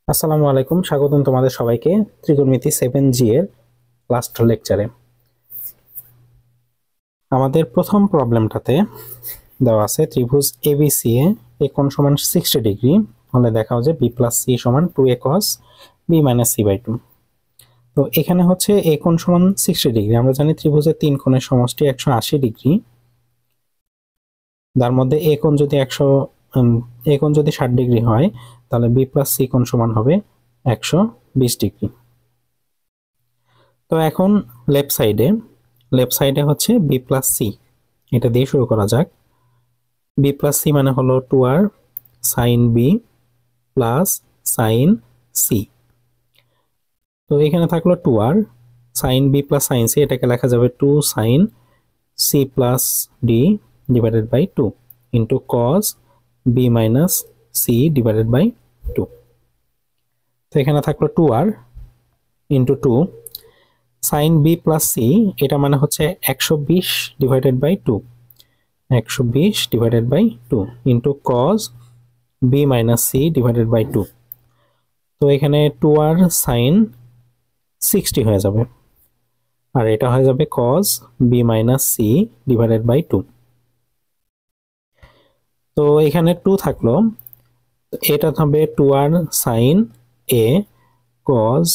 আসসালামু আলাইকুম, স্বাগতম তোমাদের সবাইকে ত্রিকোণমিতি 7G এর লাস্ট লেকচারে। আমাদের প্রথম প্রবলেমটাতে দেওয়া আছে ত্রিভুজ এবিসি এ কোণ সমান 60 ডিগ্রি হলে দেখাও যে বি প্লাস সি সমান 2a cos b minus c by 2। তো এখানে হচ্ছে এ কোণ সমান 60 ডিগ্রি। আমরা জানি ত্রিভুজের তিন কোণের সমষ্টি 180 ডিগ্রি, তার মধ্যে এ কোণ যদি 60 ডিগ্রি হয় তাহলে বি প্লাস সি কোণ সমান হবে 120 ডিগ্রি। তো এখন লেফট সাইডে হচ্ছে বি প্লাস সি, এটা দিয়ে শুরু করা যাক। বি প্লাস সি মানে হলো 2r sine b plus sine c. তো এখানে থাকলো 2r sine b plus sine c, এটাকে লেখা যাবে 2 sine c plus d divided by 2 into cos b minus c divided by 2। তো এখানে থাকলো 2r into 2 sine b plus c, এটা মানে হচ্ছে 120 divided by 2, 120 divided by 2 into cos b minus c divided by 2। তো এখানে 2r সাইন 60 হয়ে যাবে, আর এটা হয়ে যাবে cos b minus c divided by 2। তো এখানে 2 থাকলো, এটা হবে 2r sine A cos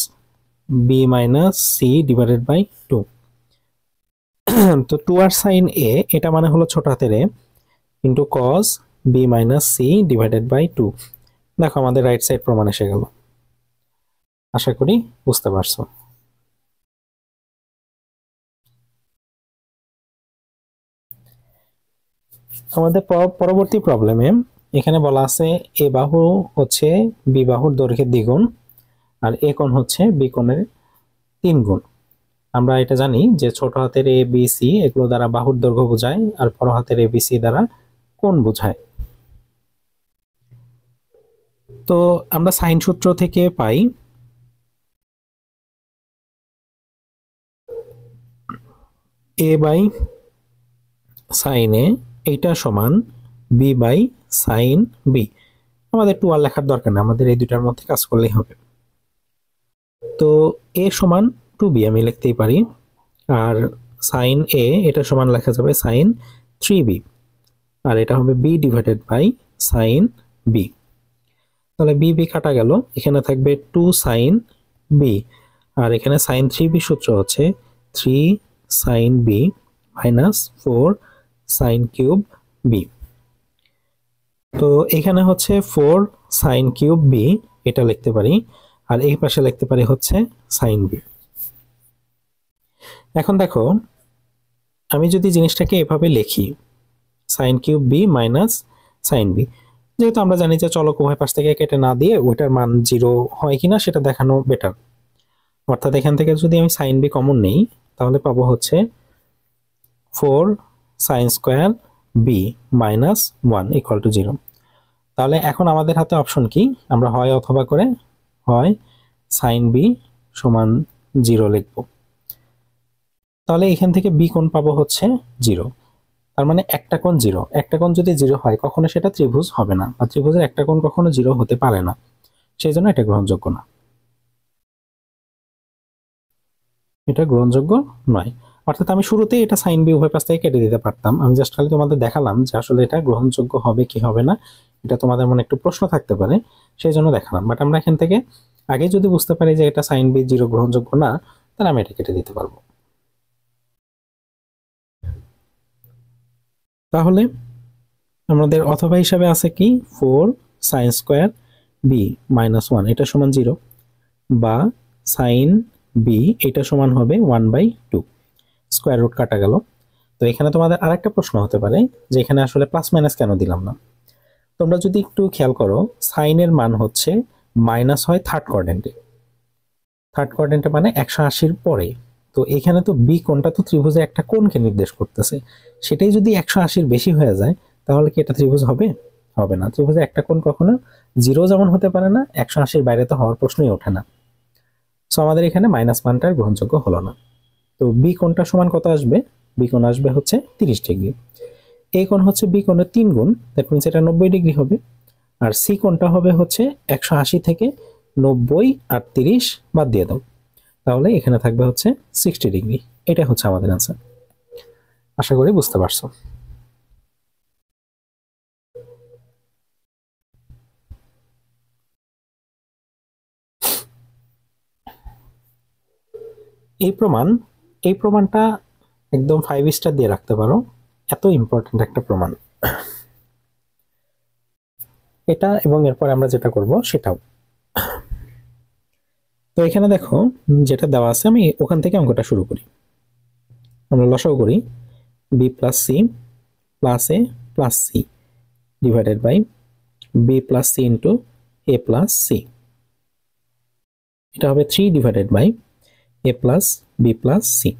b minus c divided by 2। তো 2r সাইন এ এটা মানে হলো ছোট হাতের a into cos b minus c divided by 2। দেখো আমাদের রাইট সাইড প্রমাণ এসে গেল। আশা করি বুঝতে পারছো। আমাদের পরবর্তী প্রবলেমে এখানে বলা আছে এ বাহু হচ্ছে বি বাহুর দৈর্ঘ্যের দ্বিগুণ আর এ কোণ হচ্ছে বি কোণের 3 গুণ। আমরা এটা জানি যে ছোট হাতের এ বি সি এগুলো দ্বারা বাহুর দৈর্ঘ্য বোঝায় আর বড় হাতের এ বি সি দ্বারা কোণ বোঝায়। তো আমরা সাইন সূত্র থেকে পাই এ বাই সাইন এ এইটা সমান বি বাই সাইন বি। আমাদের 2r লেখার দরকার নেই, আমাদের এই দুটার মধ্যে কাজ করলেই হবে। তো এ সমান 2b আমি লিখতেই পারি, আর সাইন এ এটা সমান লেখা যাবে সাইন 3b, আর এটা হবে b divided by sine b. তাহলে বি বি কাটা গেল, এখানে থাকবে 2 সাইন বি, আর এখানে সাইন 3b সূত্র হচ্ছে 3 sine b minus 4 sine cube b. তো এখানে হচ্ছে 4 সাইন কিউব বি এটা লিখতে পারি, আর এই পাশে লিখতে পারি হচ্ছে সাইন বি। এখন দেখো আমি যদি জিনিসটাকে এভাবে লিখি sine cube b minus sine b, যেহেতু আমরা জানি যে চলক উভয় পাশ থেকে কেটে না দিয়ে ওইটার মান 0 হয় কিনা সেটা দেখানো বেটার। অর্থাৎ এখান থেকে যদি আমি সাইন বি কমন নেই তাহলে পাবো হচ্ছে 4 sine square b minus 1 equal to 0। তাহলে এখন আমাদের হাতে অপশন কি, আমরা হয় অথবা করে হয় সাইন বি সমান 0 লিখব। তাহলে এখান থেকে বি কোণ পাবো হচ্ছে 0, তার মানে একটা কোণ 0, একটা কোণ যদি 0 হয় কখনো সেটা ত্রিভুজ হবে না, বা ত্রিভুজের একটা কোণ কখনো 0 হতে পারে না, সেই জন্য এটা গ্রহণযোগ্য না, এটা গ্রহণযোগ্য নয়। অর্থাৎ আমি শুরুতেই এটা সাইন বি উভয় পাশ থেকে কেটে দিতে পারতাম, আমি জাস্ট খালি তোমাদের দেখালাম যে আসলে এটা গ্রহণযোগ্য হবে কি হবে না, এটা তোমাদের মনে একটু প্রশ্ন থাকতে পারে সেই জন্য দেখালাম। বাট আমরা এখান থেকে আগে যদি বুঝতে পারি যে এটা সাইন বি 0 গ্রহণযোগ্য না, তাহলে আমি এটা কেটে দিতে পারবো। তাহলে আমাদের অথবা হিসাবে আছে কি 4 সাইন স্কোয়ার বি মাইনাস 1 এটা সমান 0, বা সাইন বি এটা সমান হবে 1/2, স্কোয়ার রুট কাটা গেল। তো এখানে তোমাদের আরেকটা প্রশ্ন হতে পারে যে এখানে আসলে প্লাস মাইনাস কেন দিলাম না। তোমরা যদি একটু খেয়াল করো সাইনের মান হচ্ছে মাইনাস হয় থার্ড কোয়াড্রেন্টে মানে 180-র পরে। তো এখানে তো বি কোণটা তো ত্রিভুজে একটা কোণকে নির্দেশ করতেছে, সেটাই যদি 180-র বেশি হয়ে যায় তাহলে কি এটা ত্রিভুজ হবে? হবে না। ত্রিভুজে একটা কোণ কখনো 0 যেমন হতে পারে না, 180-র বাইরে তো হওয়ার প্রশ্নই ওঠে না। সো আমাদের এখানে মাইনাস মানটা গ্রহণযোগ্য হলো না। তো বি কোণটা সমান কত আসবে? বি কোণ আসবে হচ্ছে 30 ডিগ্রি। এই কোণ হচ্ছে বি কোণের 3 গুণ, দ্যাট মিনস এটা 90 ডিগ্রি হবে। আর সি কোণটা হবে হচ্ছে 180 থেকে 90 আর 30 বাদ দিয়ে দাও, তাহলে এখানে থাকবে হচ্ছে 60 ডিগ্রি। এটা হচ্ছে আমাদের आंसर। আশা করি বুঝতে পারছো। এই প্রমাণটা একদম 5 স্টার দিয়ে রাখতে পারো, এত ইম্পর্টেন্ট একটা প্রমাণ এটা। এবং এরপর আমরা যেটা করব সেটাও। তো এখানে দেখো যেটা দেওয়া আছে, আমি ওখান থেকে অঙ্কটা শুরু করি। আমরা লসাগু করি b plus C plus a plus c divided by b plus c into a plus c. এটা হবে 3 divided by a plus B plus c.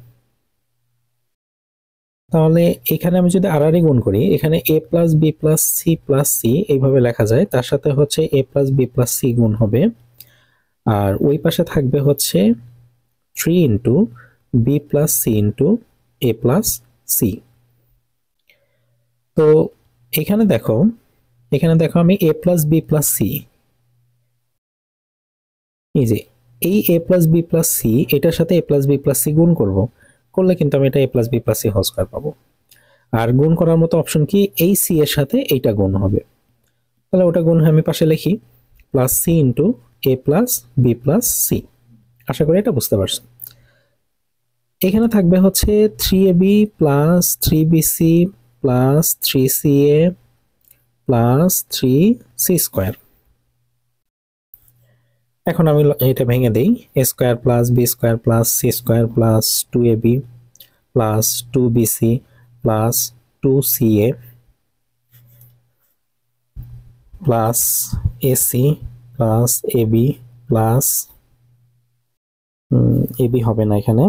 তাহলে এখানে আমি যদি আর গুণ করি, এখানে এ প্লাস বি প্লাস সি এইভাবে লেখা যায়, তার সাথে হচ্ছে a plus B plus c গুণ হবে, আর ওই পাশে থাকবে হচ্ছে 3 into b plus c into a plus c. তো এখানে দেখো আমি a plus B plus c, এই যে এই a plus B plus C এটার সাথে a plus B plus c গুণ করব, করলে কিন্তু আমি এটা a plus B plus c whole square পাবো। আর গুণ করার মতো অপশন কি, এই সি এর সাথে এইটা গুণ হবে, তাহলে ওটা গুণ আমি পাশে লিখি plus c into a plus B plus C. আশা করি এটা বুঝতে পারছো। এখানে থাকবে হচ্ছে 3ab plus 3bc plus 3ca plus 3c square. এখন আমি এটা ভেঙে দেই, a square plus b square plus c square plus 2ab plus 2bc plus 2ca plus ac plus ab plus ab হবে না এখানে,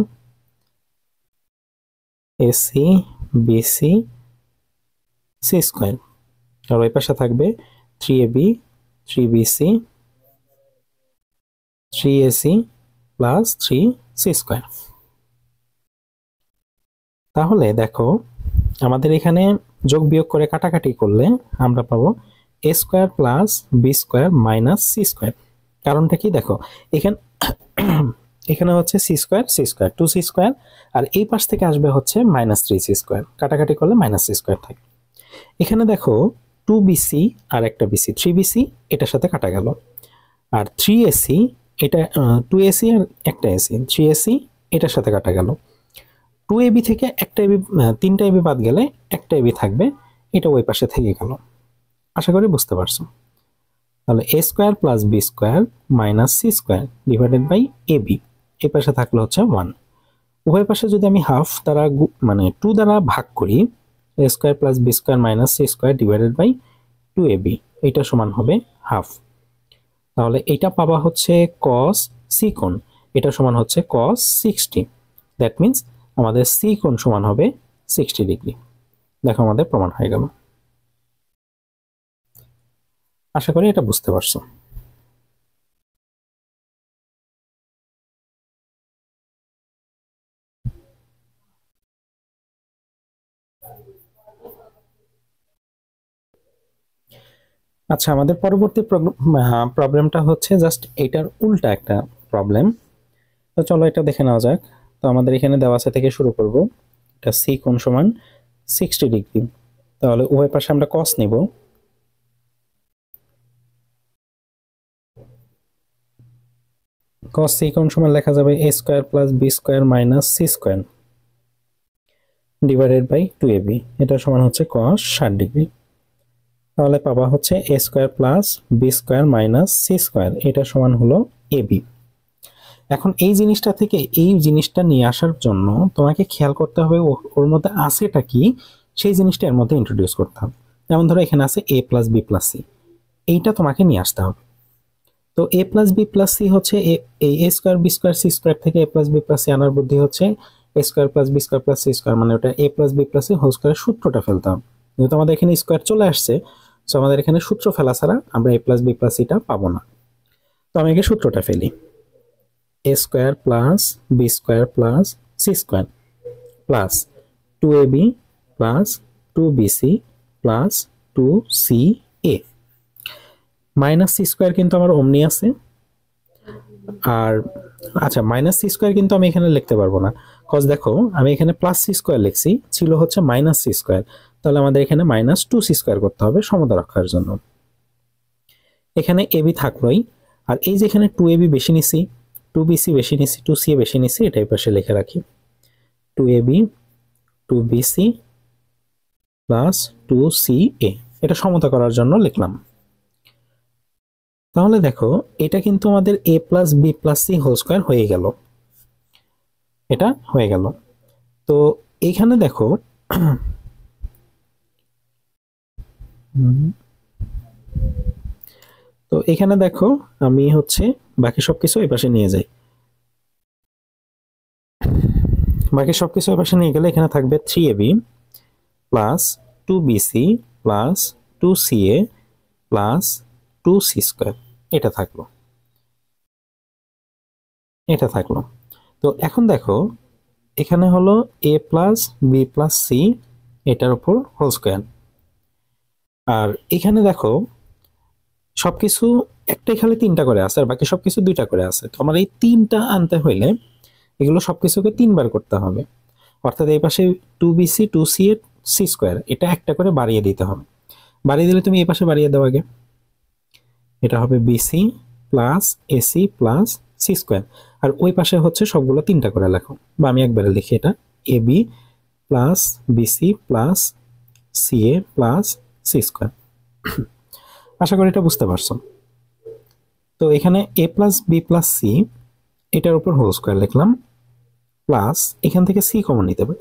ac bc c স্কয়ার। আর ওই পাশে থাকবে 3ab 3bc 3ac plus 3c square. তাহলে দেখো আমাদের এখানে যোগ বিয়োগ করে কাটাকাটি করলে আমরা পাবো a square plus b square minus c square. কারণটা কি দেখো, এখানে হচ্ছে c স্কয়ার 2c স্কয়ার, আর এই পাশ থেকে আসবে হচ্ছে মাইনাস 3c স্কয়ার, কাটাকাটি করলে মাইনাস c স্কয়ার থাকে। এখানে দেখো 2bc আর একটা bc 3bc এটার সাথে কাটা গেল, আর 3ac এটা 2ac আর একটা ac 3ac এটার সাথে কাটা গেল। 2ab থেকে একটা ab 3টা ab বাদ গেলে একটা ab থাকবে, এটা ওই পাশে থেকে গেল। আশা করি বুঝতে পারছো। তাহলে a square plus b square minus c square divided by ab, এই পাশে থাকলো হচ্ছে 1। উভয় পাশে যদি আমি হাফ দ্বারা মানে 2 দ্বারা ভাগ করি, a square plus b square minus c square divided by 2ab, এটা সমান হবে হাফ। তাহলে এটা পাবা হচ্ছে cos c কোণ, এটা সমান হচ্ছে cos 60। দ্যাট মিন্স আমাদের c কোণ সমান হবে 60 ডিগ্রি। দেখো আমাদের প্রমাণ হয়ে গেল। আশা করি এটা বুঝতে পারছো। আচ্ছা, আমাদের পরবর্তী প্রবলেমটা হচ্ছে জাস্ট এটার উল্টা একটা প্রবলেম। তো চলো এটা দেখে নেওয়া যাক। তো আমাদের এখানে দেওয়া আছে থেকে শুরু করব। এটা c কোণ সমান 60 ডিগ্রি, তাহলে উভয় পাশে আমরা cos নিব। cos c কোণ সমান লেখা যাবে a square plus b square minus c square divided by 2ab, এটা সমান হচ্ছে cos 60 ডিগ্রি। তাহলে পাবা হচ্ছে a square plus b square minus c square, এটা সমান হলো ab। এখন এই জিনিসটা থেকে এই জিনিসটা নিয়ে আসার জন্য তোমাকে খেয়াল করতে হবে ওর মধ্যে আছেটা কি, সেই জিনিসটা এর মধ্যে ইন্ট্রোডিউস করতে হবে। যেমন ধরো এখানে আছে a plus b plus c, এইটা তোমাকে নিয়ে আসতে হবে। তো a plus b plus c হচ্ছে এই a square b square c square থেকে a plus b plus c আনার বুদ্ধি হচ্ছে a square plus b square plus c square, মানে ওটা a plus b plus c whole স্কয়ারের সূত্রটা ফেলতে হবে। যেহেতু আমাদের এখানে স্কয়ার চলে আসছে, সো আমাদের এখানে সূত্র ফেলা ছাড়া আমরা a plus b plus c টা পাবো না। তো আমি আগে সূত্রটা ফেলি, a square plus b square plus c square plus 2ab plus 2bc plus 2ca minus c square কিন্তু আমার অমনি আছে, আর আচ্ছা মাইনাস সি স্কোয়ার কিন্তু আমি এখানে লিখতে পারবো না, কজ দেখো আমি এখানে প্লাস সি স্কোয়ার লিখছি, ছিল হচ্ছে মাইনাস সি স্কোয়ার, তাহলে আমাদের এখানে মাইনাস টু সি স্কোয়ার করতে হবে সমতা রক্ষার জন্য। এখানে এবি থাকলোই, আর এই যে এখানে টু এবি বেশি নিছি, টু বিসি বেশি নিছি, টু সি বেশি নিছি, এটাই পাশে লিখে রাখি, two a b two BC plus two C a, এটা সমতা করার জন্য লিখলাম। তাহলে দেখো এটা কিন্তু আমাদের a plus B plus c whole square হয়ে গেল, এটা হয়ে গেল। তো এইখানে দেখো তো এখানে দেখো আমি হচ্ছে বাকি সবকিছু এই পাশে নিয়ে যাই, বাকি সবকিছু এই পাশে নিয়ে গেলে এখানে থাকবে three AB plus two BC plus two C A plus two C square, এটা থাকলো, এটা থাকলো। তো এখন দেখো এখানে হলো A plus B plus C এটার উপর হোল স্কোয়ার, আর এখানে দেখো সবকিছু একটাই খালি তিনটা করে আছে আর বাকি সবকিছু দুইটা করে আছে। তো আমার এই তিনটা আনতে হইলে এগুলো সবকিছুকে তিনবার করতে হবে, অর্থাৎ এই পাশে টু বিসি টু সি এর সি স্কোয়ার এটা একটা করে বাড়িয়ে দিতে হবে। বাড়িয়ে দিলে তুমি এই পাশে বাড়িয়ে দাও আগে, এটা হবে BC plus AC plus C square, আর ওই পাশে হচ্ছে সবগুলো তিনটা করে লেখো, বা আমি একবারে লিখি এটা A B plus BC plus C A plus C square. আশা করি এটা বুঝতে পারছো। তো এখানে এ প্লাস বি প্লাস সি এটার উপর হোল স্কোয়ার লিখলাম, প্লাস এখান থেকে সি কমন নিতে হবে,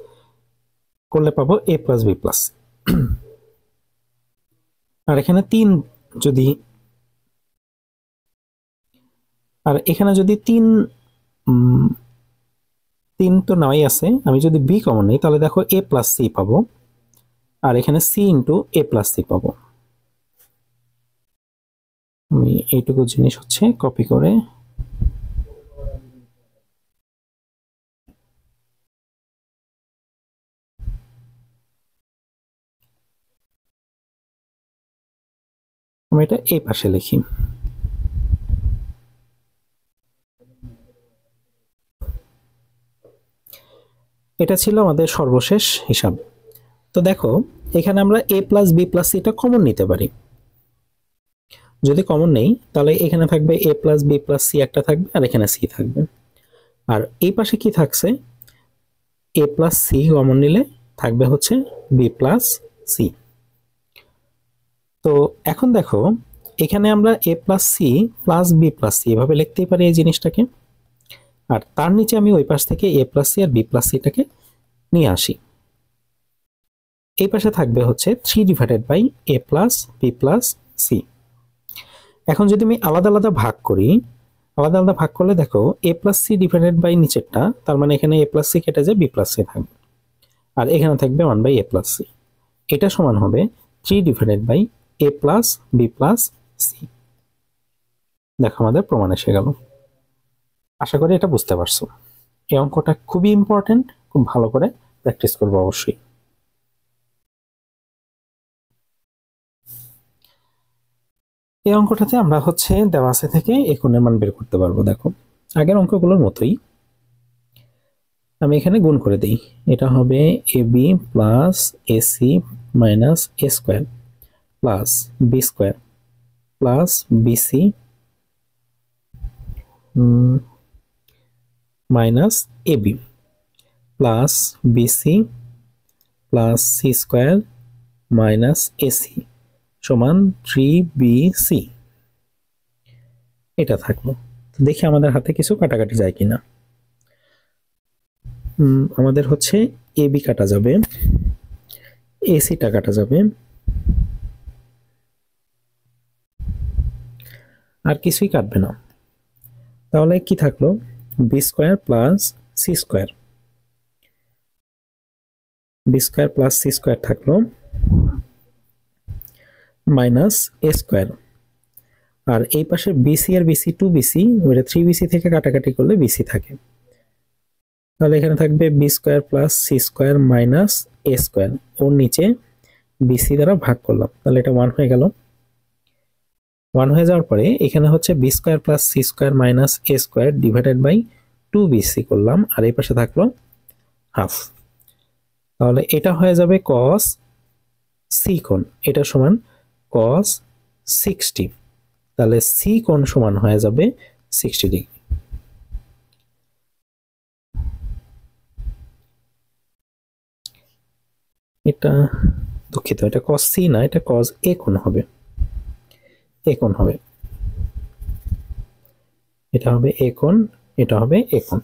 করলে পাবো এ প্লাস বি প্লাস সি। আর এখানে তিন যদি, আর এখানে যদি তিন তিন তো নাই আছে, আমি যদি বি কমন নিই তাহলে দেখো এ প্লাস সি পাবো, আর এখানে C into a plus C পাবো। আমি এইটুকু জিনিস হচ্ছে কপি করে আমি এটা এই পাশে লিখি। এটা ছিল আমাদের সর্বশেষ হিসাব। তো দেখো এখানে আমরা এ প্লাস বি প্লাস সিটা কমন নিতে পারি, যদি কমন নেই তাহলে এখানে থাকবে এ প্লাস বি প্লাস সি একটা থাকবে, আর এখানে সি থাকবে, আর এই পাশে কি থাকছে এ প্লাস সি কমন নিলে থাকবে হচ্ছে বি প্লাস সি। তো এখন দেখো এখানে আমরা A plus C plus B plus C এভাবে লিখতেই পারি এই জিনিসটাকে, আর তার নিচে আমি ওই পাশ থেকে এ প্লাস সি আর বি প্লাস সিটাকে নিয়ে আসি। এই পাশে থাকবে হচ্ছে three divided by a plus B plus c. এখন যদি আমি আলাদা আলাদা ভাগ করি, আলাদা আলাদা ভাগ করলে দেখো এ প্লাস সি ডিভাইডেড বাই নিচেরটা, তার মানে এখানে এ প্লাস সি কেটে যায় বি প্লাস সি থাকবে, আর এখানে থাকবে one by a plus c, এটা সমান হবে three divided by a plus B plus c. দেখো আমাদের প্রমাণ এসে গেল। আশা করি এটা বুঝতে পারছো। এই অঙ্কটা খুবই ইম্পর্টেন্ট, খুব ভালো করে প্র্যাকটিস করবো অবশ্যই। এই অঙ্কটাতে আমরা হচ্ছে দেওয়া আছে থেকে এ কোণের মান বের করতে পারবো। দেখো আগের অঙ্কগুলোর মতোই আমি এখানে গুণ করে দিই, এটা হবে A B plus AC minus A square plus B square plus BC minus AB plus BC plus C square minus AC সমান থ্রি বিসি। এটা থাকলো। দেখি আমাদের হাতে কিছু কাটাকাটি যায় কিনা। আমাদের হচ্ছে এবি কাটা যাবে, এসিটা কাটা যাবে, আর কিছুই কাটবে না। তাহলে কি থাকলো B square plus C square, B square plus C square থাকলো মাইনাস এ স্কোয়ার, আর এই পাশে বিসি আর বিসি টু বিসি, ওইটা থ্রি বিসি থেকে কাটাকাটি করলে বিসি থাকে, তাহলে এখানে থাকবে B square plus C square minus এ স্কোয়ার, ওর নিচে বিসি দ্বারা ভাগ করলাম, তাহলে এটা ওয়ান হয়ে গেল। 1 হয়ে যাওয়ার পরে এখানে হচ্ছে b square plus C square minus A square divided by 2bc করলাম, আর এই পাশে থাকলো হাফ। তাহলে এটা হয়ে যাবে cos সি কোণ, এটা সমান cos 60। তাহলে সি কোণ সমান হয়ে যাবে 60 ডিগ্রি। এটা দুঃখিত, এটা cos সি না, এটা cos এ কোণ হবে, এ কোণ হবে, এটা হবে এ কোণ, এটা হবে এ কোণ।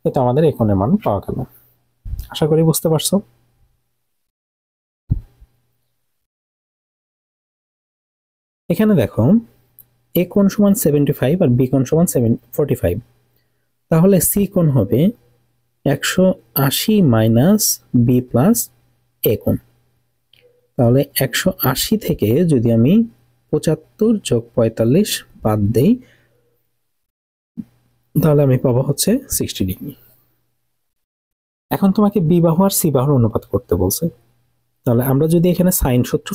এটা আমাদের এ কোণের মান পাওয়া গেল। আশা করি বুঝতে পারছো। এখানে দেখো এ কোণ সমান 75 আর বি কোণ সমান 45, তাহলে সি কোণ হবে 180 মাইনাস বি প্লাস এ কোণ। তাহলে 180 থেকে যদি আমি 75 যোগ 45 বাদ দেই, তাহলে আমি পাবো হচ্ছে 60 ডিগ্রি। এখন তোমাকে বি বাহু আর সি বাহুর অনুপাত করতে বলছে। তাহলে আমরা যদি এখানে সাইন সূত্র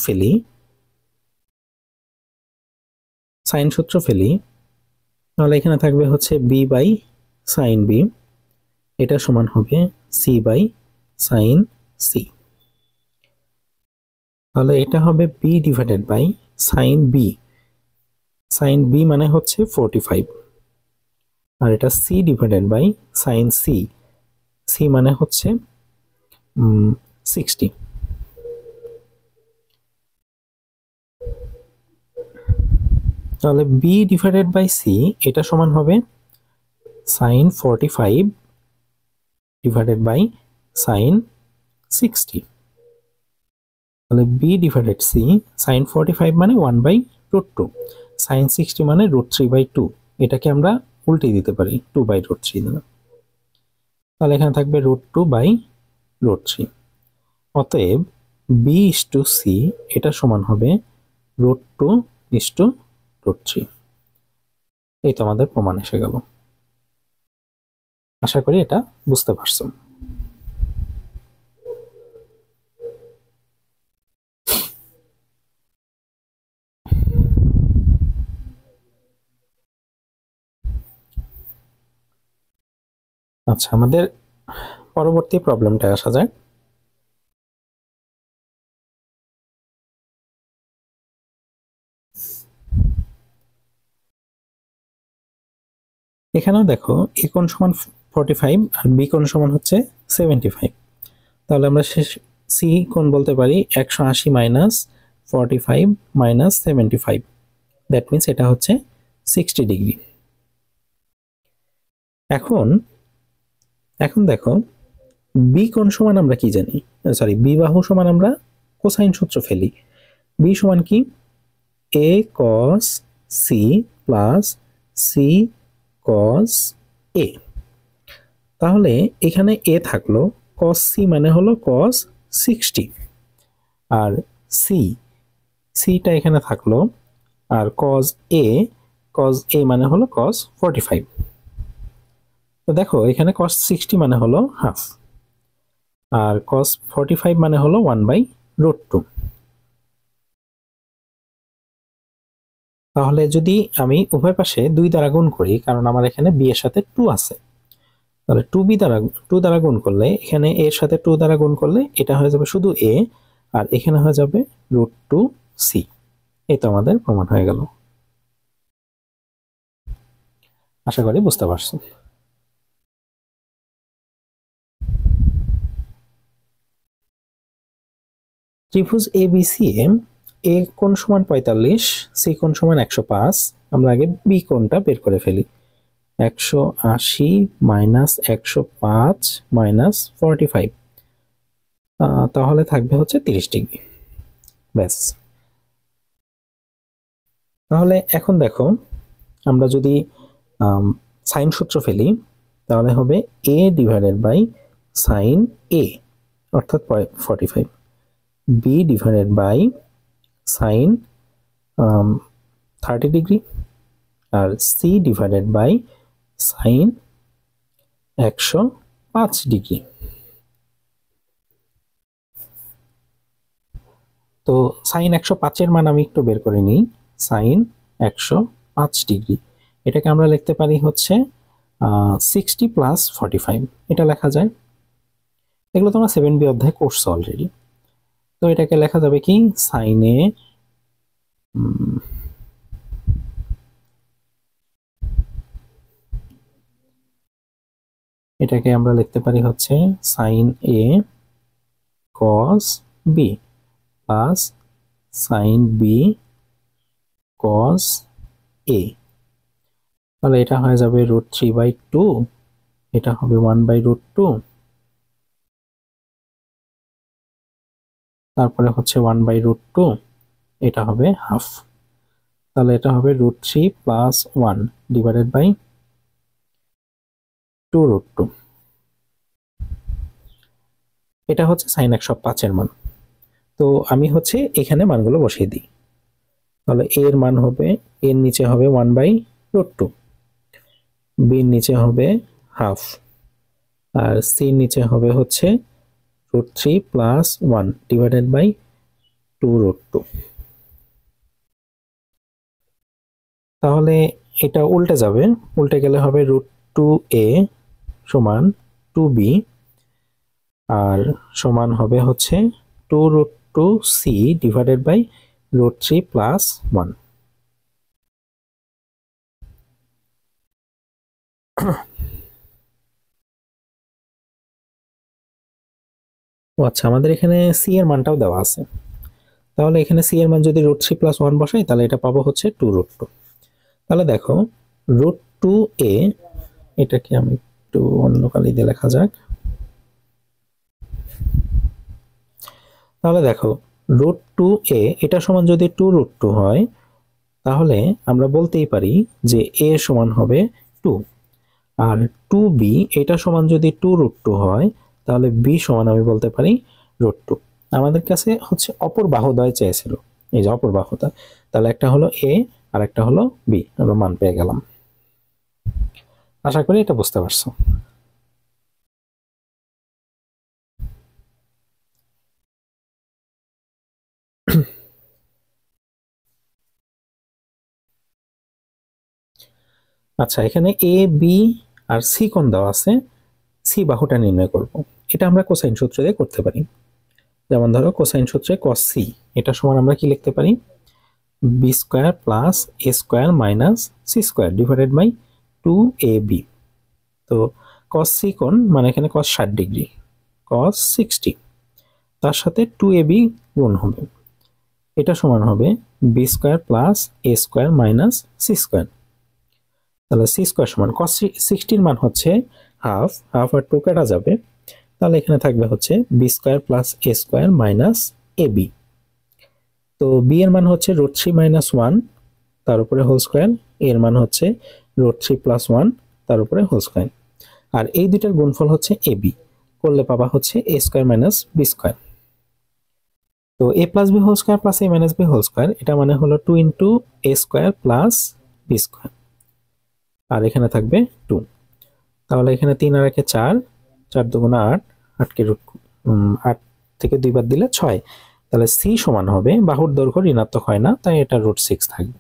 ফেলি, তাহলে এখানে থাকবে হচ্ছে বি বাই সাইন বি, এটা সমান হবে সি বাই সাইন সি। তাহলে এটা হবে b divided by sine b, sine b মানে হচ্ছে 45, আর এটা c divided by sine c, c মানে হচ্ছে 60। তাহলে বি ডিভাইডেড বাই সি এটা সমান হবে সাইন 45 ডিভাইডেড বাই সাইন 60। তাহলে বি ডিভাইডেড সি, সাইন 45 মানে 1/√2, সাইন 60 মানে √3/2। এটাকে আমরা উল্টে দিতে পারি, 2/√3 দিলাম। তাহলে এখানে থাকবে √2/√3। অতএব বি ইস টু সি এটা সমান হবে √2:√3। এই তো আমাদের প্রমাণ এসে গেল। আশা করি এটা বুঝতে পারছো। আচ্ছা, আমাদের পরবর্তী প্রবলেমটা আসা যায়। এখানেও দেখো এ কোণ সমান 45 আর বি কোণ সমান হচ্ছে 75। তাহলে আমরা সি কোণ বলতে পারি 180 মাইনাস 45 মাইনাস 75, দ্যাট মিনস এটা হচ্ছে 60 ডিগ্রি। এখন দেখো বি কোণ সমান আমরা কি জানি, সরি বি বাহু সমান আমরা কোসাইন সূত্র ফেলি। বি সমান কি এ কস C plus C cos A. তাহলে এখানে এ থাকলো, কস সি মানে হলো কস 60, আর সিটা এখানে থাকলো, আর কস এ মানে হলো কস 45। তো দেখো এখানে কস 60 মানে হলো হাফ, আর কস 45 মানে হলো 1/√2। তাহলে যদি আমি উভয় পাশে 2 দ্বারা গুণ করি, কারণ আমার এখানে বি এর সাথে 2 আছে, তাহলে 2 দ্বারা গুণ করলে, এখানে এ এর সাথে 2 দ্বারা গুণ করলে এটা হয়ে যাবে শুধু এ, আর এখানে হয়ে যাবে √2c। এই তো আমাদের প্রমাণ হয়ে গেল। আশা করি বুঝতে পারছো। ত্রিভুজ এবিসি এ কোণ সমান 45, সি কোণ সমান 105। আমরা আগে বি কোণটা বের করে ফেলি। 180 মাইনাস 105 মাইনাস 45, তাহলে থাকবে হচ্ছে 30 ডিগ্রি। ব্যাস। তাহলে এখন দেখো আমরা যদি সাইন সূত্র ফেলি, তাহলে হবে a divided by sine a অর্থাৎ 45, b divided by sine 30 degree, আর c divided by sine 105 degree. তো সাইন 105 এর মান আমি একটু বের করে নিই। Sine 105 degree. এটাকে আমরা লিখতে পারি হচ্ছে 60 + 45, এটা লেখা যায়। এগুলো তোমরা 7b অধ্যায়ে করছো অলরেডি। তো এটাকে লেখা যাবে কি সাইনে এটাকে আমরা লিখতে পারি হচ্ছে sine A cos B plus sine B cos A. তাহলে এটা হয়ে যাবে √3/2, এটা হবে 1/√2, তারপরে হচ্ছে 1/√2, এটা হবে হাফ। তাহলে এটা হবে √3 + 1 / 2√2। এটা হচ্ছে সাইন 105 এর মান। তো আমি হচ্ছে এখানে মানগুলো বসিয়ে দিই। তাহলে a এর মান হবে, এর নিচে হবে 1/√2, b এর নিচে হবে হাফ, আর c এর নিচে হবে হচ্ছে √3 + 1 / 2√2। তাহলে এটা উল্টে যাবে, উল্টে গেলে হবে √2a সমান 2b আর সমান হবে হচ্ছে 2√2c / √3 + 1। ও আচ্ছা, আমাদের এখানে c এর মানটাও দেওয়া আছে। তাহলে এখানে c এর মান যদি √3 + 1 বসাই তাহলে এটা পাবো হচ্ছে 2√2। তাহলে দেখো √2a, এটাকে আমি একটু অন্য কালি দিয়ে লেখা যাক। তাহলে দেখো √2a এটা সমান যদি 2√2 হয় তাহলে আমরা বলতেই পারি যে a সমান হবে 2, আর 2b এটা সমান যদি 2√2 হয় তাহলে b সমান আমি বলতে পারি √2। আমাদের কাছে হচ্ছে অপর বাহুদ্বয় চেয়েছিল, এই যে অপর বাহুটা। তাহলে একটা হলো a আর একটা হলো b, আমরা মান পেয়ে গেলাম। আশা করি এটা বুঝতে পারছো। আচ্ছা, এখানে a b আর c কোণ দেওয়া আছে, c বাহুটা নির্ণয় করব। এটা আমরা কোসাইন সূত্র দিয়ে করতে পারি। যেমন ধরো কোসাইন সূত্রে cos c, এটা সমান আমরা কি লিখতে পারি b² + a² - c² / 2ab। তো cos c কোণ মানে এখানে cos 60 ডিগ্রি, cos 60, তার সাথে 2ab গুণ হবে, এটা সমান হবে b² + a² - c²। তাহলে c² সমান cos 60 এর মান হচ্ছে হাফ, হাফ আর 2 কাটা যাবে, তাহলে এখানে থাকবে হচ্ছে b² + a² - ab। তো b এর মান হচ্ছে √3 - 1 তার উপরে হোল স্কয়ার, এর মান হচ্ছে √3 + 1 তার উপরে হোল স্কয়ার, আর এই দুইটার গুণফল হচ্ছে ab, করলে পাবা হচ্ছে a² - b²। তো a + b whole square + a - b whole square, এটা মানে হলো 2 × a² + b², আর এখানে থাকবে 2। তাহলে এখানে 3 আর 1 4, 4 × 2 = 8, 8 কে 8 থেকে 2 বাদ দিলে 6। তাহলে c সমান হবে, বাহুর দৈর্ঘ্য ঋণাত্মক হয় না তাই এটা √6 থাকবে।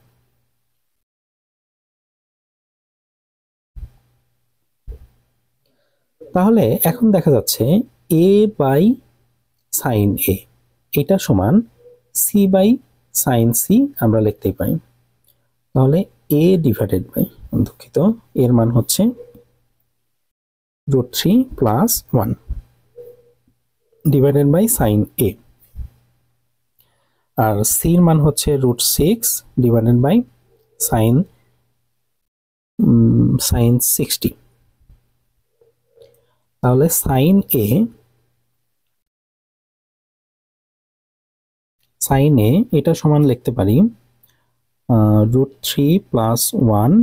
তাহলে এখন দেখা যাচ্ছে a/sin a এটা সমান c/sin c আমরা লিখতেই পারি। তাহলে a / দুঃখিত, এর মান হচ্ছে √3 + 1 / sin a, আর c এর মান হচ্ছে √6 / sin 60। তাহলে sin a এটা সমান লিখতে পারি √3 + 1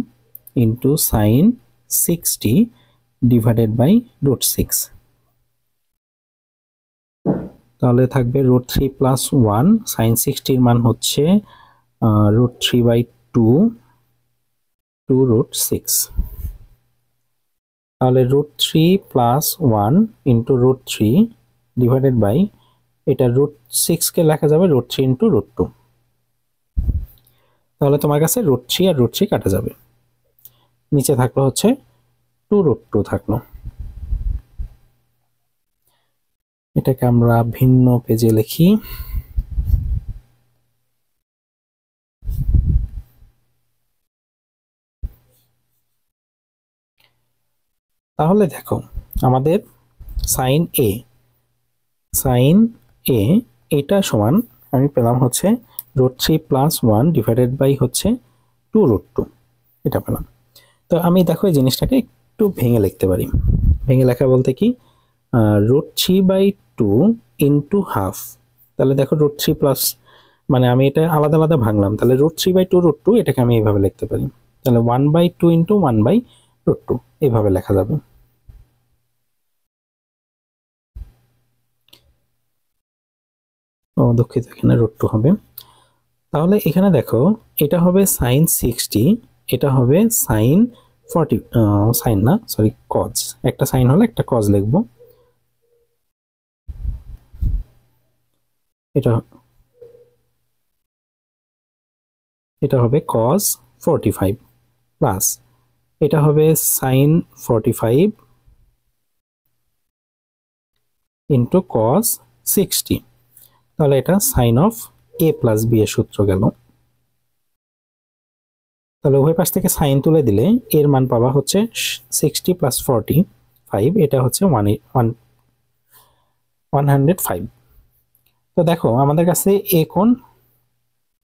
× sin 60 / √6। তাহলে থাকবে √3 + 1, sin 60 এর মান হচ্ছে √3/2 √6। তাহলে √3 + 1 × √3 এটা √6 কে লেখা যাবে √3 × √2। তাহলে তোমার কাছে √3 আর √3 কাটা যাবে, নিচে থাকলো হচ্ছে 2√2 থাকলো। এটাকে আমরা ভিন্ন পেজে লিখি। তাহলে দেখো আমাদের সাইন এ এটা সমান আমি পেলাম হচ্ছে √3 + 1 ডিভাইডেড বাই হচ্ছে 2√2, এটা পেলাম। তো আমি দেখো এই জিনিসটাকে একটু ভেঙে লিখতে পারি। ভেঙে লেখা বলতে কি, √3/2 ইন্টু হাফ। তাহলে দেখো √3 প্লাস, মানে আমি এটা আলাদা আলাদা ভাঙলাম, তাহলে √3/2 √2 এটাকে আমি এইভাবে লিখতে পারি। তাহলে 1/2 ইন্টু 1/√2 এইভাবে লেখা যাবে। ও দুঃখিত, এখানে √2 হবে। তাহলে এখানে দেখো এটা হবে sin 60, এটা হবে sin 40, সাইন না সরি কজ, একটা সাইন হলে একটা কজ লিখবো। এটা হবে cos 45 প্লাস এটা হবে sin 45 ইন্টু cos 60। তাহলে এটা sine of a plus b এর সূত্র গেল। তাহলে উভয় পাশ থেকে সাইন তুলে দিলে এর মান পাবা হচ্ছে 60 + 45, এটা হচ্ছে 105। তো দেখো আমাদের কাছে a কোণ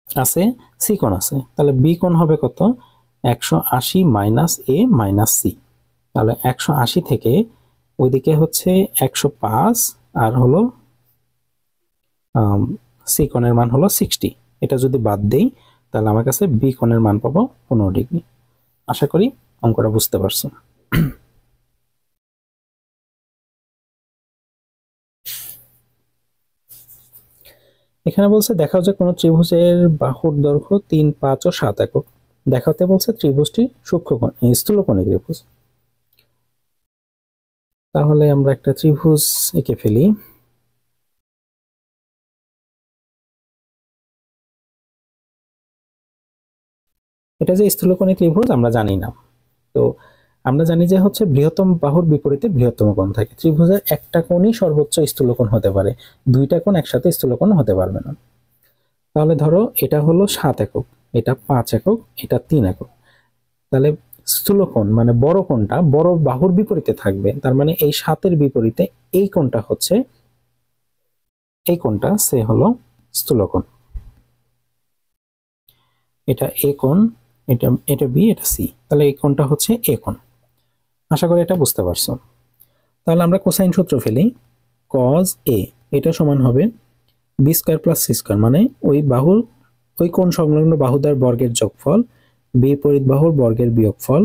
আছে, c কোণ আছে, তাহলে b কোণ হবে কত, 180 মাইনাস a মাইনাস c। তাহলে 180 থেকে ওইদিকে হচ্ছে 105 আর হলো সি কোণের মান হলো 60। এটা যদি বাদ দেই তাহলে আমার কাছে বি কোণের মান পাবো 15 ডিগ্রি। আশা করি অঙ্কটা বুঝতে পারছো। এখানে বলছে দেখাও যে কোনো ত্রিভুজের বাহুর দৈর্ঘ্য 3, 5 ও 7 একক। দেখাতে বলছে ত্রিভুজটি সূক্ষ্মকোণ স্থূলকোণী ত্রিভুজ। তাহলে আমরা একটা ত্রিভুজ এঁকে ফেলি। এটা যে স্থূলকোণী ত্রিভুজ আমরা জানি না, তো আমরা জানি যে হচ্ছে বৃহত্তম বাহুর বিপরীতে বৃহত্তম কোণ থাকে। ত্রিভুজের একটা কোণই সর্বোচ্চ স্থূলকোণ হতে পারে, দুইটা কোণ একসাথে স্থূলকোণ হতে পারবে না। তাহলে ধরো এটা হলো 7 একক, এটা 5 একক, এটা 3 একক। তাহলে স্থূলকোণ মানে বড় কোণটা বড় বাহুর বিপরীতে থাকবে, তার মানে এই 7-এর বিপরীতে এই কোণটা হচ্ছে, এই কোণটা সে হলো স্থূলকোণ। এটা এ কোণ, এটা বি, এটা সি, তাহলে এই কোণটা হচ্ছে এ কোণ। আশা করি এটা বুঝতে পারছো। তাহলে আমরা কোসাইন সূত্র ফেলি। cos a এটা সমান হবে b square plus C square, মানে ওই কোণ সংলগ্ন বাহুদ্বয়ের বর্গের যোগফল বিপরীত বাহুর বর্গের বিয়োগফল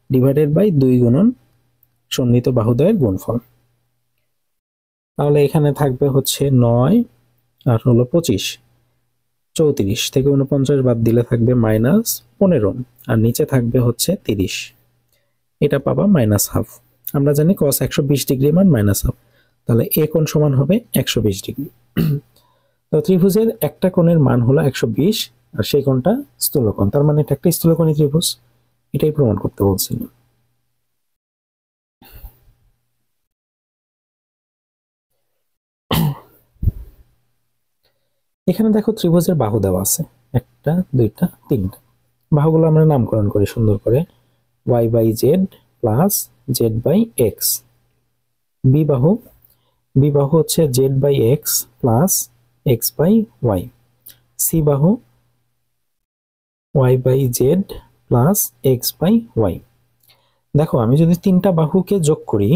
ডিভাইডেড বাই 2 গুণন সন্নিহিত বাহুদ্বয়ের গুণফল। তাহলে এখানে থাকবে হচ্ছে 9 আর হলো 25, 34 থেকে 49 বাদ দিলে থাকবে -15, আর নিচে থাকবে হচ্ছে 30, এটা পাবা -হাফ। আমরা জানি cos 120 ডিগ্রি মান -হাফ, তাহলে এ কোণ সমান হবে 120 ডিগ্রি। তো ত্রিভুজের একটা কোণের মান হলো 120 আর সেই কোণটা স্থূলকোণ, তার মানে এটা একটা স্থূলকোণী ত্রিভুজ। এটাই প্রমাণ করতে বলছিল। এখানে দেখো ত্রিভুজের বাহু দেওয়া আছে, একটা, দুইটা, তিনটা। বাহুগুলো আমরা নামকরণ করি সুন্দর করে, y/z প্লাস z/x। বি বাহু হচ্ছে z/x প্লাস x/y। সি বাহু y/z প্লাস x/y। দেখো আমি যদি তিনটা বাহুকে যোগ করি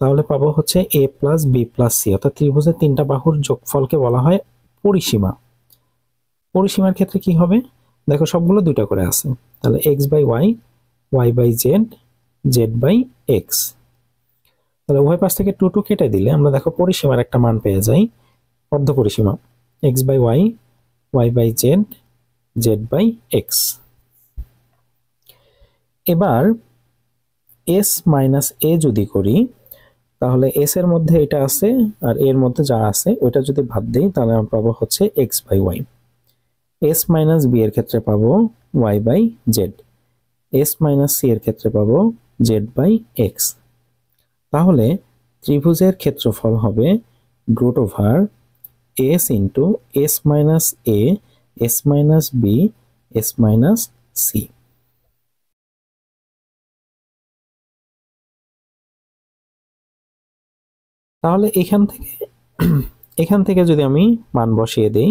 তাহলে পাবো হচ্ছে a plus B plus c, অর্থাৎ ত্রিভুজের তিনটা বাহুর যোগফলকে বলা হয় পরিসীমা। পরিসীমার ক্ষেত্রে কি হবে, দেখো সবগুলো দুইটা করে আছে, তাহলে x/y, y/z, z/x। তাহলে উভয় পাশ থেকে 2 কেটে দিলে আমরা দেখো পরিসীমার একটা মান পেয়ে যাই, অর্ধ পরিসীমা x/y, y/z, z/x। এবার s মাইনাস a যদি করি তাহলে s এর মধ্যে এটা আছে আর এর মধ্যে যা আছে ওইটা যদি বাদ দিই তাহলে আমরা পাবো হচ্ছে x/y। এস মাইনাস বি এর ক্ষেত্রে পাবো y by z, s minus c এর ক্ষেত্রে পাবো জেড বাই এক্স। তাহলে ত্রিভুজের ক্ষেত্রফল হবে root over S into S minus A, S minus B, S minus C. তাহলে এখান থেকে যদি আমি মান বসিয়ে দেই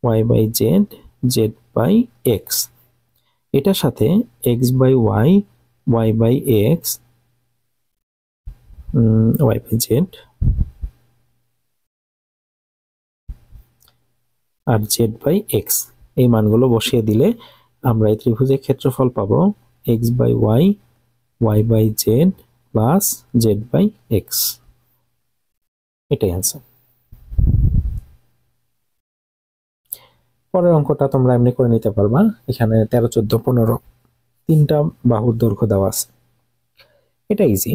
Y by Z, Z by X, এটার সাথে X by Y, Y by X, Y by Z আর জেড বাই এক্স, এই মানগুলো বসিয়ে দিলে আমরা এই ত্রিভুজের ক্ষেত্রফল পাবো X by Y, Y by Z plus Z by X. এটাই অ্যান্সার। পরের অঙ্কটা তোমরা এমনি করে নিতে পারবা। এখানে 13, 14, 15 তিনটা বাহুর দৈর্ঘ্য দেওয়া আছে, এটা ইজি।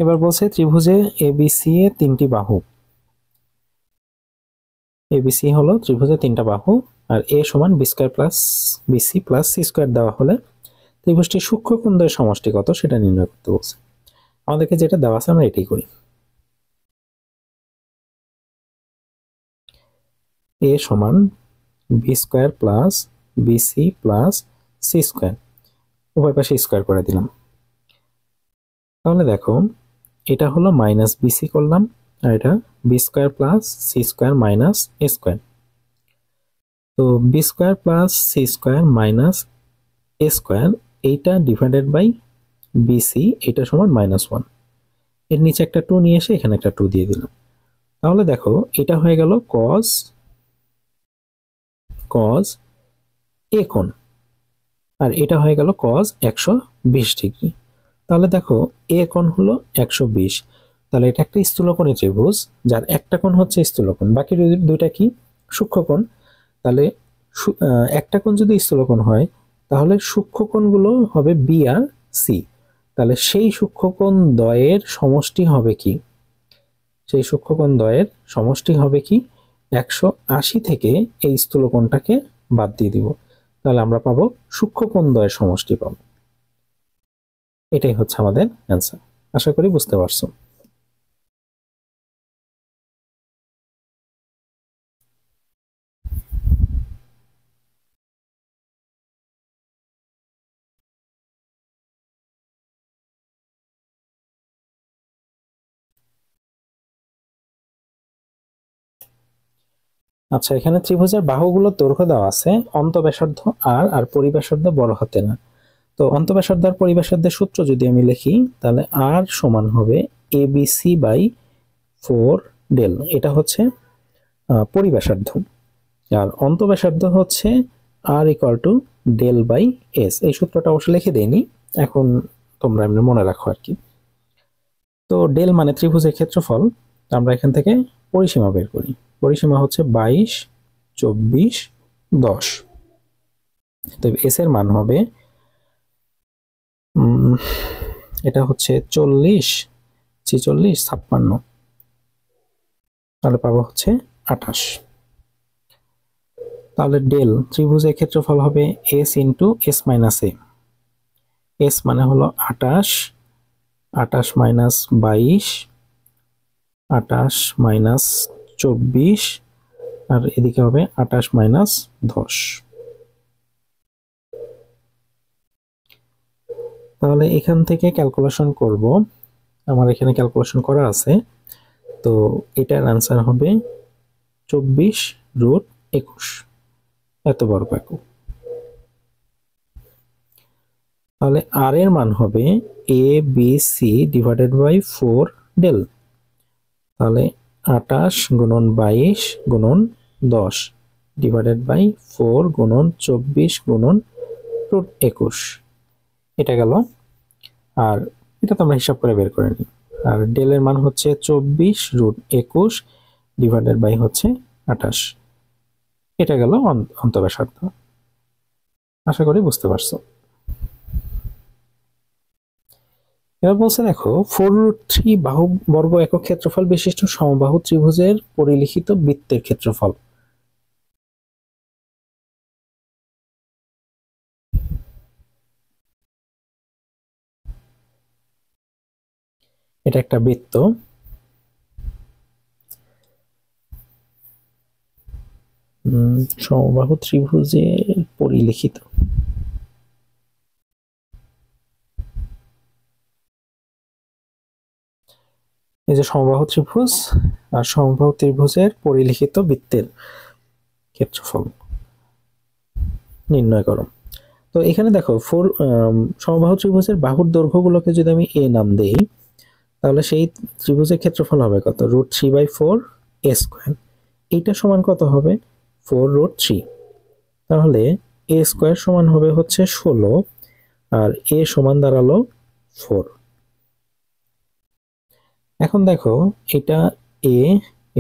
এবার বলছে ত্রিভুজে এবিসি এ তিনটি বাহু, এবিসি হলো ত্রিভুজে তিনটা বাহু, আর এ সমান b square plus BC plus C square দেওয়া হলে ত্রিভুজটির সূক্ষ্মকোণদ্বয়ের সমষ্টি কত সেটা নির্ণয় করতে বলছে। আমাদেরকে যেটা দেওয়া আছে আমরা এটাই করি। এ সমান b square plus BC plus C square, উভয় পাশে স্কয়ার করে দিলাম। তাহলে দেখো এটা হলো মাইনাস বিসি করলাম, আর এটা B square plus C square minus A square. তো B square plus C square minus A square, এইটা ডিভাইডেড বাই বিসি, এটা সমান -1। এর নিচে একটা 2 নিয়ে এসে এখানে একটা 2 দিয়ে দিলাম। তাহলে দেখো এটা হয়ে গেল কজ এ কোণ, আর এটা হয়ে গেল কজ 120 ডিগ্রি। তাহলে দেখো এ কোণ হলো 120, তাহলে এটা একটা স্থূলকোণী ত্রিভুজ যার একটা কোণ হচ্ছে স্থূলকোণ, বাকি দুইটা কি সূক্ষ্মকোণ। তাহলে একটা কোণ যদি স্থূলকোণ হয় তাহলে সূক্ষ্মকোণগুলো হবে বি আর সি। তাহলে সেই সূক্ষ্মকোণ দ্বয়ের সমষ্টি হবে কি, সেই সূক্ষ্মকোণ দ্বয়ের সমষ্টি হবে কি 180 থেকে এই স্থূলকোণটাকে বাদ দিয়ে দিব, তাহলে আমরা পাবো সূক্ষ্মকোণ দ্বয়ের সমষ্টি পাবো। এটাই হচ্ছে আমাদের অ্যান্সার। আশা করি বুঝতে পারছো। আচ্ছা, এখানে ত্রিভুজের বাহুগুলোর দৈর্ঘ্য দেওয়া আছে অন্তঃব্যাসার্ধ আর আর পরিব্যাসার্ধ বড় হাতে না। তো অন্তঃব্যাসার্ধ আর পরিব্যাসার্ধের সূত্র যদি আমি লিখি তাহলে আর সমান হবে এবিসি বাই 4 ডেল, এটা হচ্ছে পরিব্যাসার্ধ, আর অন্তঃব্যাসার্ধ হচ্ছে R equal to del by S. এই সূত্রটা অবশ্য লিখে দেইনি, এখন তোমরা এমনি মনে রাখো আর কি। তো ডেল মানে ত্রিভুজের ক্ষেত্রফল, আমরা এখান থেকে পরিসীমা বের করি। পরিসীমা হচ্ছে 22, 24, 10। তো এস এর মান হবে এটা হচ্ছে 40, 46, 56, তাহলে পাবো হচ্ছে 28। তাহলে ডেল ত্রিভুজের ক্ষেত্রফল হবে S into S minus A. S মানে হলো 28, 28 মাইনাস 22, 28 মাইনাস 24, আর এদিকে হবে 28 মাইনাস 10। তাহলে এখান থেকে ক্যালকুলেশন করব, আমার এখানে ক্যালকুলেশন করা আছে। তো এটার আনসার হবে 24√21 এত বড় একক। তাহলে আর এর মান হবে A B C divided by 4 del. তাহলে 28 গুণন 22 গুণন 10 ডিভাইডেড বাই 4 গুণন 24 গুণন √21, এটা গেল। আর এটা তো আমরা হিসাব করে বের করে নিই। আর ডেল এর মান হচ্ছে 24√21 ডিভাইডেড বাই হচ্ছে 28, এটা গেল অন্তঃব্যাসার্ধ। আশা করি বুঝতে পারছো। এবার বলছে দেখো 4√3 বাহু বর্গ একক ক্ষেত্রফল বিশিষ্ট সমবাহু ত্রিভুজের পরিলিখিত বৃত্তের ক্ষেত্রফল। এটা একটা বৃত্ত, সমবাহু ত্রিভুজের পরিলিখিত, এই যে সমবাহু ত্রিভুজ আর সমবাহু ত্রিভুজের পরিলিখিত বৃত্তের ক্ষেত্রফল নির্ণয় করো। তো এখানে দেখো সমবাহু ত্রিভুজের বাহুর দৈর্ঘ্যগুলোকে যদি আমি এ নাম দেই, তাহলে সেই ত্রিভুজের ক্ষেত্রফল হবে কত? √3/4 a স্কয়ার। এইটা সমান কত হবে? 4√3। তাহলে a স্কয়ার সমান হবে হচ্ছে 16, আর a সমান দাঁড়ালো 4। এখন দেখো এটা a,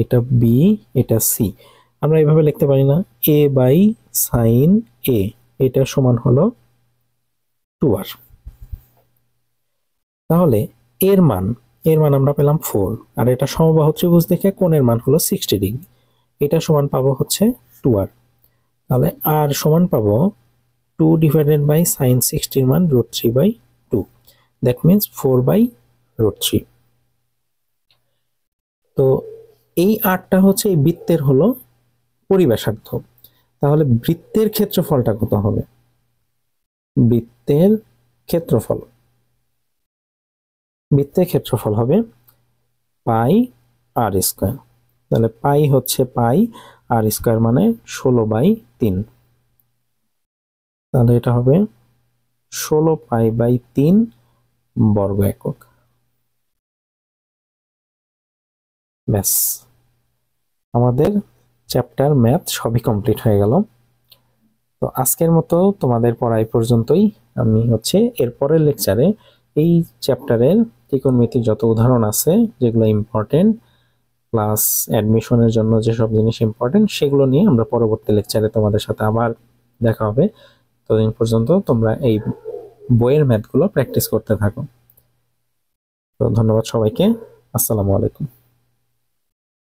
এটা b, এটা c, আমরা এইভাবে লিখতে পারি না? a/sin a, এটা সমান হলো 2r। তাহলে এর মান আমরা পেলাম 4, আর এটা সমবাহু ত্রিভুজ দেখে কোণের মান হলো 60 ডিগ্রি, এটা সমান পাবো হচ্ছে 2r। তাহলে r সমান পাবো 2/sin 60 এর মান √3/2, দ্যাট মিন্স 4/√3। তো এই আরটা হচ্ছে এই বৃত্তের হলো পরিব্যাসার্ধ। তাহলে বৃত্তের ক্ষেত্রফলটা কত হবে? বৃত্তের ক্ষেত্রফল হবে পাই আর স্কয়ার। তাহলে পাই হচ্ছে পাই, আর স্কয়ার মানে 16/3। তাহলে এটা হবে 16π/3 বর্গ একক। ব্যাস, আমাদের চ্যাপ্টার ম্যাথ সবই কমপ্লিট হয়ে গেল। তো আজকের মতো তোমাদের পড়াই পর্যন্তই। আমি হচ্ছে এরপরের লেকচারে এই চ্যাপ্টারের ত্রিকোণমিতিক যত উদাহরণ আছে যেগুলো ইম্পর্টেন্ট, প্লাস অ্যাডমিশনের জন্য যেসব জিনিস ইম্পর্টেন্ট, সেগুলো নিয়ে আমরা পরবর্তী লেকচারে তোমাদের সাথে আবার দেখা হবে। ততদিন পর্যন্ত তোমরা এই বইয়ের ম্যাথগুলো প্র্যাকটিস করতে থাকো। তো ধন্যবাদ সবাইকে, আসসালামু আলাইকুম।